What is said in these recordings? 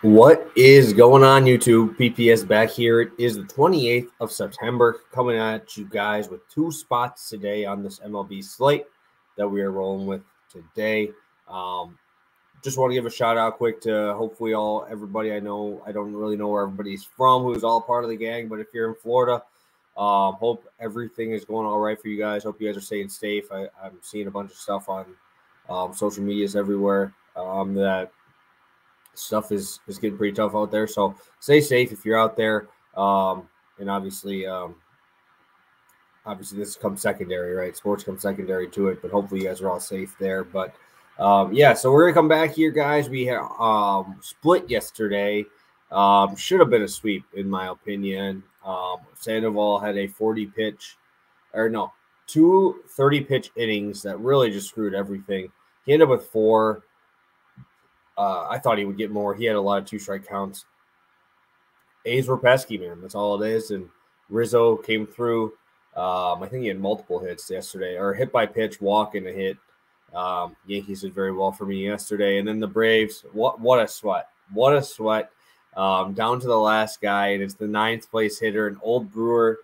What is going on, YouTube? PPS back here. It is the 28th of September, coming at you guys with two spots today on this MLB slate that we are rolling with today. Just want to give a shout out quick to hopefully everybody I know. I don't really know where everybody's from, who's all part of the gang, but if you're in Florida, hope everything is going all right for you guys. Hope you guys are staying safe. I'm seeing a bunch of stuff on social medias everywhere that stuff is getting pretty tough out there. So stay safe if you're out there. And obviously this comes secondary, right? Sports comes secondary to it, but hopefully you guys are all safe there. But yeah, so we're going to come back here, guys. We have split yesterday. Should have been a sweep, in my opinion. Sandoval had a 2 30-pitch innings that really just screwed everything. He ended up with 4. I thought he would get more. He had a lot of 2-strike counts. A's were pesky, man. That's all it is. And Rizzo came through. I think he had multiple hits yesterday, or hit by pitch, walk, and a hit. Yankees did very well for me yesterday. And then the Braves, what a sweat. What a sweat. Down to the last guy, and it's the 9th place hitter, an old Brewer,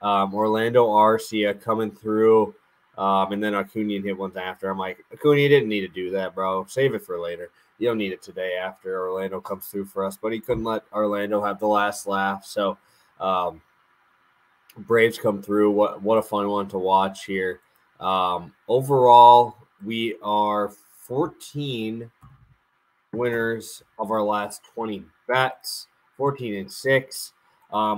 Orlando Arcia coming through. And then Acuna hit one after. I'm like, Acuna, you didn't need to do that, bro. Save it for later. You don't need it today after Orlando comes through for us. But he couldn't let Orlando have the last laugh. So Braves come through. What a fun one to watch here. Overall, we are 14 winners of our last 20 bets, 14-6.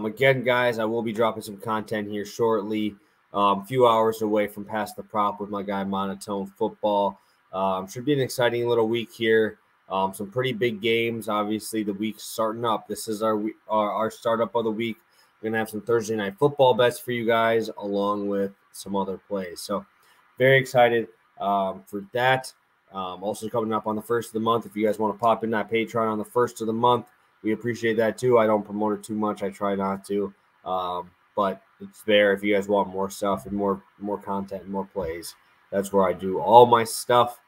Again, guys, I will be dropping some content here shortly. A few hours away from Past the Prop with my guy Monotone Football. Should be an exciting little week here. Some pretty big games. Obviously, the week's starting up. This is our startup of the week. We're going to have some Thursday night football bets for you guys, along with some other plays. So very excited for that. Also coming up on the 1st of the month. If you guys want to pop in that Patreon on the 1st of the month, we appreciate that too. I don't promote it too much. I try not to. But it's there if you guys want more stuff and more content and more plays. That's where I do all my stuff.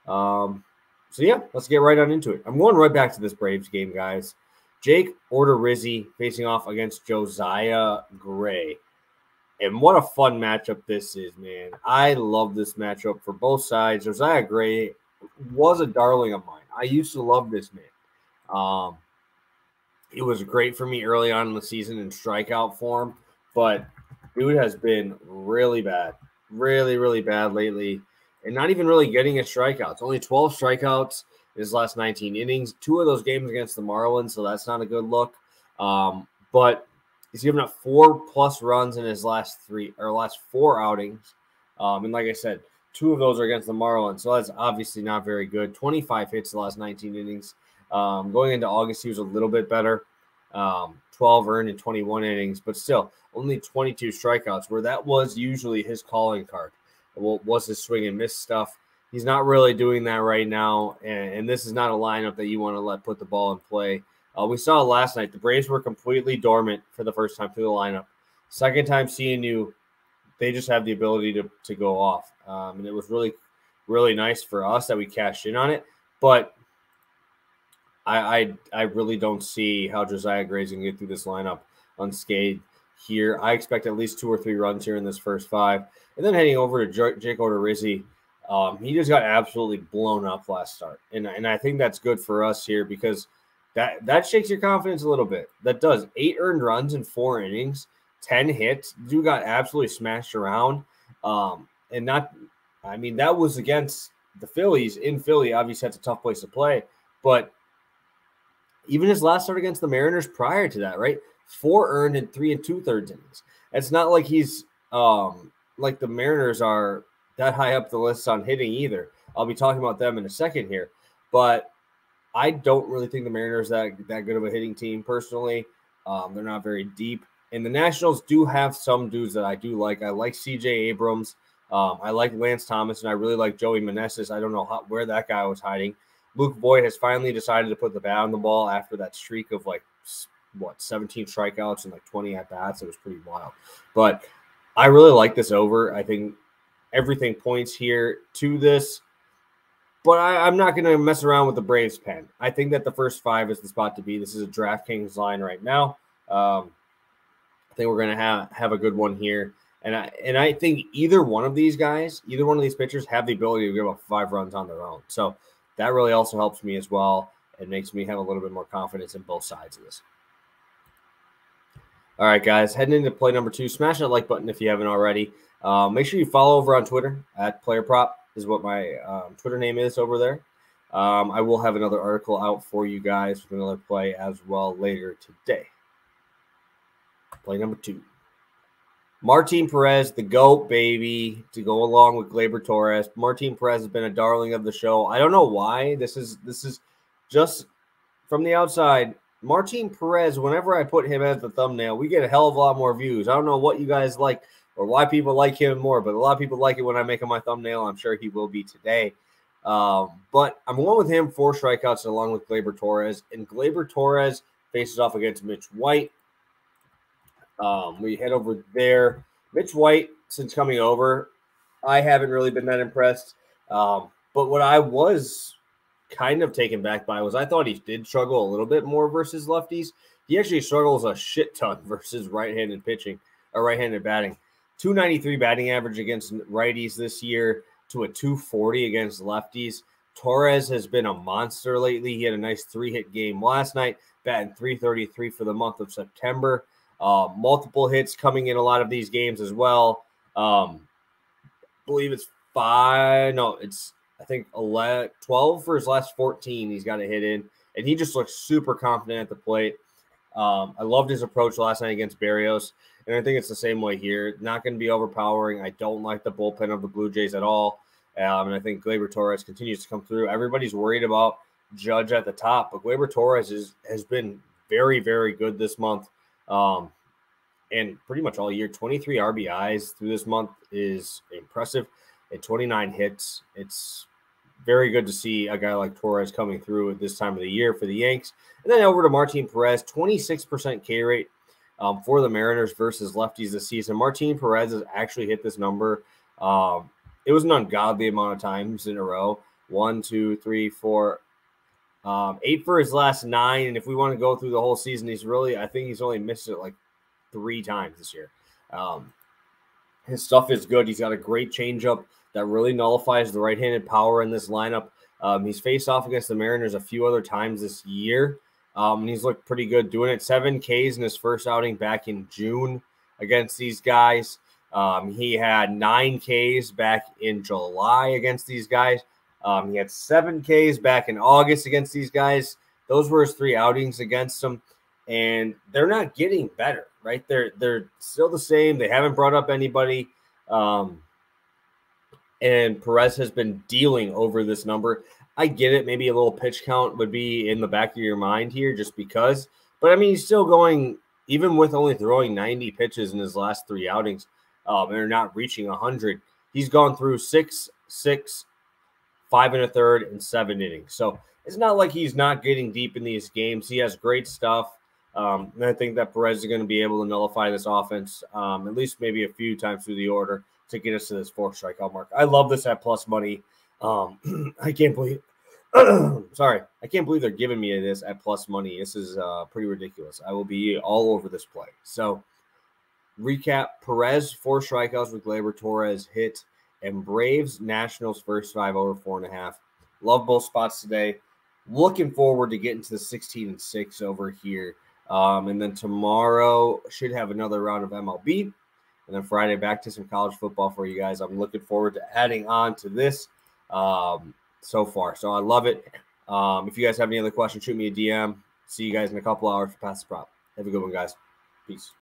So, yeah, let's get right on into it. I'm going right back to this Braves game, guys. Jake Odorizzi facing off against Josiah Gray. And what a fun matchup this is, man. I love this matchup for both sides. Josiah Gray was a darling of mine. I used to love this man. It was great for me early on in the season in strikeout form, but dude has been really bad, really bad lately, and not even really getting his strikeouts. Only 12 strikeouts in his last 19 innings. 2 of those games against the Marlins, so that's not a good look. But he's given up 4+ runs in his last 4 outings. And like I said, 2 of those are against the Marlins, so that's obviously not very good. 25 hits the last 19 innings. Going into August, he was a little bit better. 12 earned in 21 innings, but still only 22 strikeouts, where that was usually his calling card. Was his swing and miss stuff. He's not really doing that right now, and this is not a lineup that you want to let put the ball in play. We saw last night the Braves were completely dormant for the first time through the lineup. Second time seeing you, they just have the ability to go off, and it was really nice for us that we cashed in on it. But I really don't see how Josiah Gray's going to get through this lineup unscathed here. I expect at least 2 or 3 runs here in this first 5. And then heading over to Jake Odorizzi, he just got absolutely blown up last start. And I think that's good for us here because that shakes your confidence a little bit. That does. 8 earned runs in 4 innings, 10 hits. Dude got absolutely smashed around. That was against the Phillies in Philly. Obviously, that's a tough place to play. But even his last start against the Mariners prior to that, right? 4 earned in 3 2/3 innings. It's not like he's like the Mariners are that high up the list on hitting either. I'll be talking about them in a second here. But I don't really think the Mariners are that good of a hitting team personally. They're not very deep. And the Nationals do have some dudes that I do like. I like C.J. Abrams. I like Lance Thomas, and I really like Joey Meneses. I don't know where that guy was hiding. Luke Voigt has finally decided to put the bat on the ball after that streak of 17 strikeouts and 20 at-bats. It was pretty wild. But I really like this over. I think everything points here to this. But I'm not going to mess around with the Braves pen. I think that the first 5 is the spot to be. This is a DraftKings line right now. I think we're going to have a good one here. And I think either one of these guys, either one of these pitchers have the ability to give up 5 runs on their own. So that really also helps me as well. It makes me have a little bit more confidence in both sides of this. All right, guys, heading into play number 2. Smash that like button if you haven't already. Make sure you follow over on Twitter at PlayerProp is what my Twitter name is over there. I will have another article out for you guys with another play as well later today. Play number 2. Martin Perez, the GOAT, baby, to go along with Gleyber Torres. Martin Perez has been a darling of the show. I don't know why. This is just from the outside. Martin Perez, whenever I put him as the thumbnail, we get a hell of a lot more views. I don't know what you guys like or why people like him more, but a lot of people like it when I make him my thumbnail. I'm sure he will be today. But I'm going with him 4 strikeouts along with Gleyber Torres. And Gleyber Torres faces off against Mitch White. We head over there. Mitch White, since coming over, I haven't really been that impressed. But what I was kind of taken back by was I thought he did struggle a little bit more versus lefties. He actually struggles a shit ton versus right-handed pitching or right-handed batting. 293 batting average against righties this year to a 240 against lefties. Torres has been a monster lately. He had a nice 3-hit game last night, batting 333 for the month of September. Multiple hits coming in a lot of these games as well. Believe it's 5. No, it's I think 12 for his last 14. He's got a hit in, and he just looks super confident at the plate. I loved his approach last night against Berrios, and I think it's the same way here. Not going to be overpowering. I don't like the bullpen of the Blue Jays at all, and I think Gleyber Torres continues to come through. Everybody's worried about Judge at the top, but Gleyber Torres has been very, very good this month, and pretty much all year. 23 RBIs through this month is impressive. At 29 hits, it's very good to see a guy like Torres coming through at this time of the year for the Yanks. And then over to Martin Perez, 26% K rate for the Mariners versus lefties this season. Martin Perez has actually hit this number. It was an ungodly amount of times in a row. 1, 2, 3, 4, 8 for his last 9. And if we want to go through the whole season, I think he's only missed it like 3 times this year. His stuff is good. He's got a great changeup that really nullifies the right-handed power in this lineup. He's faced off against the Mariners a few other times this year, and he's looked pretty good doing it. 7 Ks in his first outing back in June against these guys. He had 9 Ks back in July against these guys. He had 7 Ks back in August against these guys. Those were his 3 outings against them, and they're not getting better, right? They're still the same. They haven't brought up anybody. And Perez has been dealing over this number. I get it. Maybe a little pitch count would be in the back of your mind here just because. But, I mean, he's still going, even with only throwing 90 pitches in his last 3 outings, and they're not reaching 100. He's gone through 6, 5 1/3, and 7 innings. So it's not like he's not getting deep in these games. He has great stuff. And I think that Perez is going to be able to nullify this offense at least maybe a few times through the order to get us to this 4 strikeout mark. I love this at plus money. I can't believe I can't believe they're giving me this at plus money. This is pretty ridiculous. I will be all over this play. So recap: Perez 4 strikeouts with Gleyber Torres hit, and Braves Nationals first 5 over 4.5. Love both spots today. Looking forward to getting to the 16-6 over here. And then tomorrow should have another round of MLB. And then Friday, back to some college football for you guys. I'm looking forward to adding on to this so far. So I love it. If you guys have any other questions, shoot me a DM. See you guys in a couple hours for Pass the Prop. Have a good one, guys. Peace.